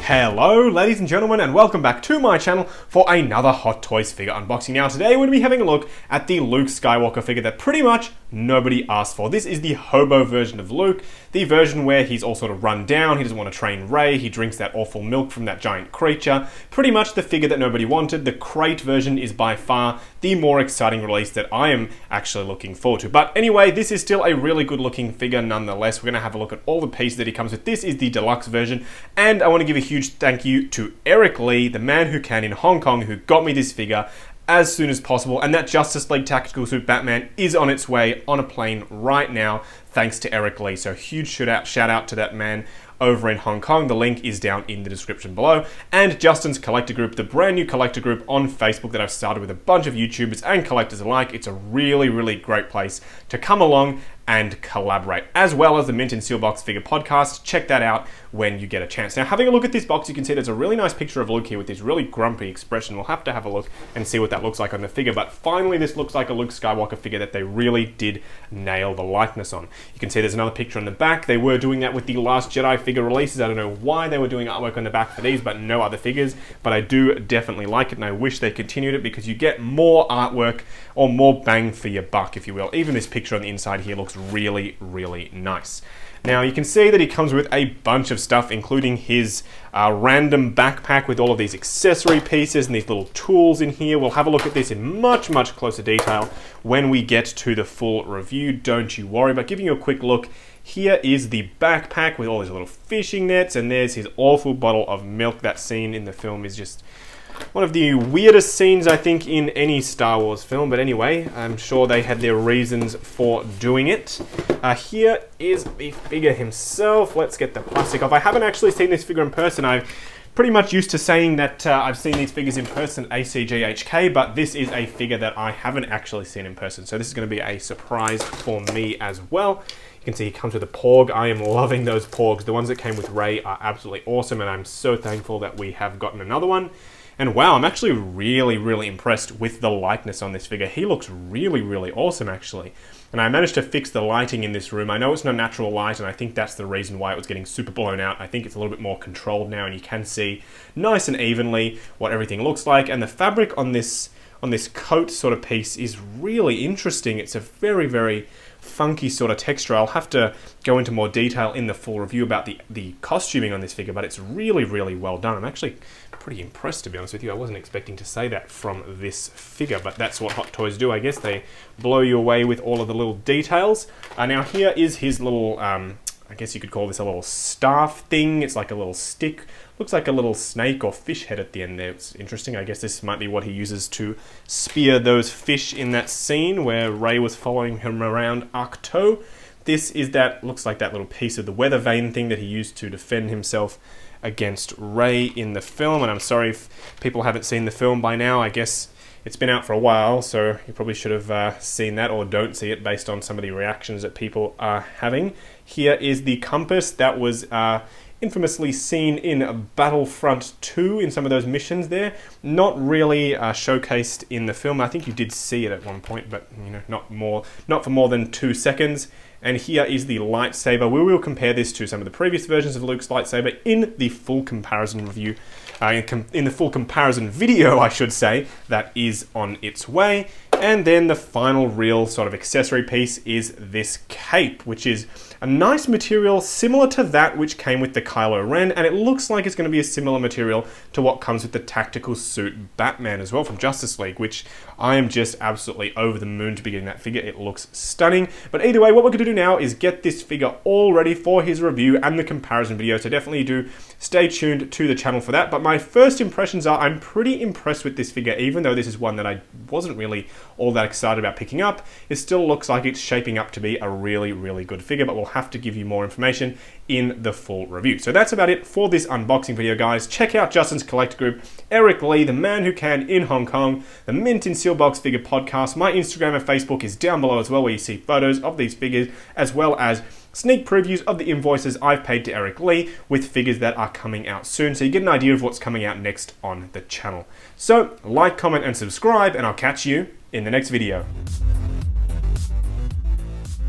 Hello ladies and gentlemen, and welcome back to my channel for another Hot Toys figure unboxing. Now today we're going to be having a look at the Luke Skywalker figure that pretty much nobody asked for. This is the hobo version of Luke, the version where he's all sort of run down, he doesn't want to train Rey, he drinks that awful milk from that giant creature. Pretty much the figure that nobody wanted. The crate version is by far the more exciting release that I am actually looking forward to. But anyway, this is still a really good looking figure nonetheless. We're going to have a look at all the pieces that he comes with. This is the deluxe version, and I want to give a huge thank you to Eric Lee, the man who can in Hong Kong, who got me this figure as soon as possible, and that Justice League Tactical Suit Batman is on its way on a plane right now, thanks to Eric Lee. So huge shout out to that man over in Hong Kong. The link is down in the description below. And Justin's Collector Group, the brand new collector group on Facebook that I've started with a bunch of YouTubers and collectors alike. It's a really, really great place to come along and collaborate, as well as the Mint and Sealbox Figure Podcast. Check that out when you get a chance. Now, having a look at this box, you can see there's a really nice picture of Luke here with this really grumpy expression. We'll have to have a look and see what that looks like on the figure, but finally this looks like a Luke Skywalker figure that they really did nail the likeness on. You can see there's another picture on the back. They were doing that with the Last Jedi figure releases. I don't know why they were doing artwork on the back for these, but no other figures. But I do definitely like it, and I wish they continued it because you get more artwork or more bang for your buck, if you will. Even this picture on the inside here looks really, really nice. Now you can see that he comes with a bunch of stuff, including his random backpack with all of these accessory pieces and these little tools in here. We'll have a look at this in much, much closer detail when we get to the full review, don't you worry. But giving you a quick look, here is the backpack with all these little fishing nets, and there's his awful bottle of milk. That scene in the film is just one of the weirdest scenes, I think, in any Star Wars film. But anyway, I'm sure they had their reasons for doing it. Here is the figure himself. Let's get the plastic off. I haven't actually seen this figure in person. I'm pretty much used to saying that I've seen these figures in person at ACGHK, but this is a figure that I haven't actually seen in person. So this is going to be a surprise for me as well. You can see he comes with a Porg. I am loving those Porgs. The ones that came with Rey are absolutely awesome, and I'm so thankful that we have gotten another one. And wow, I'm actually really, really impressed with the likeness on this figure. He looks really, really awesome, actually. And I managed to fix the lighting in this room. I know it's not natural light, and I think that's the reason why it was getting super blown out. I think it's a little bit more controlled now, and you can see nice and evenly what everything looks like. And the fabric on this coat sort of piece is really interesting. It's a very, very funky sort of texture. I'll have to go into more detail in the full review about the costuming on this figure, but it's really, really well done. I'm actually pretty impressed, to be honest with you. I wasn't expecting to say that from this figure, but that's what Hot Toys do, I guess. They blow you away with all of the little details. Now here is his little, I guess you could call this a little staff thing. It's like a little stick. Looks like a little snake or fish head at the end there. It's interesting. I guess this might be what he uses to spear those fish in that scene where Rey was following him around Ahch-To. This is that, looks like that little piece of the weather vane thing that he used to defend himself against Rey in the film. And I'm sorry if people haven't seen the film by now. I guess it's been out for a while, so you probably should have seen that, or don't see it based on some of the reactions that people are having. Here is the compass that was infamously seen in Battlefront 2 in some of those missions there. Not really showcased in the film. I think you did see it at one point, but you know, not for more than 2 seconds. And here is the lightsaber. We will compare this to some of the previous versions of Luke's lightsaber in the full comparison review, in the full comparison video, I should say, that is on its way. And then the final real sort of accessory piece is this cape, which is a nice material similar to that which came with the Kylo Ren, and it looks like it's going to be a similar material to what comes with the Tactical Suit Batman as well from Justice League, which I am just absolutely over the moon to be getting that figure. It looks stunning. But either way, what we're going to do now is get this figure all ready for his review and the comparison video, so definitely do stay tuned to the channel for that. But my first impressions are I'm pretty impressed with this figure, even though this is one that I wasn't really all that excited about picking up. It still looks like it's shaping up to be a really, really good figure, but we'll have to give you more information in the full review. So that's about it for this unboxing video, guys. Check out Justin's Collector Group, Eric Lee, the man who can in Hong Kong, the Mint in Sealbox Figure Podcast. My Instagram and Facebook is down below as well, where you see photos of these figures, as well as sneak previews of the invoices I've paid to Eric Lee with figures that are coming out soon, so you get an idea of what's coming out next on the channel. So like, comment, and subscribe, and I'll catch you in the next video.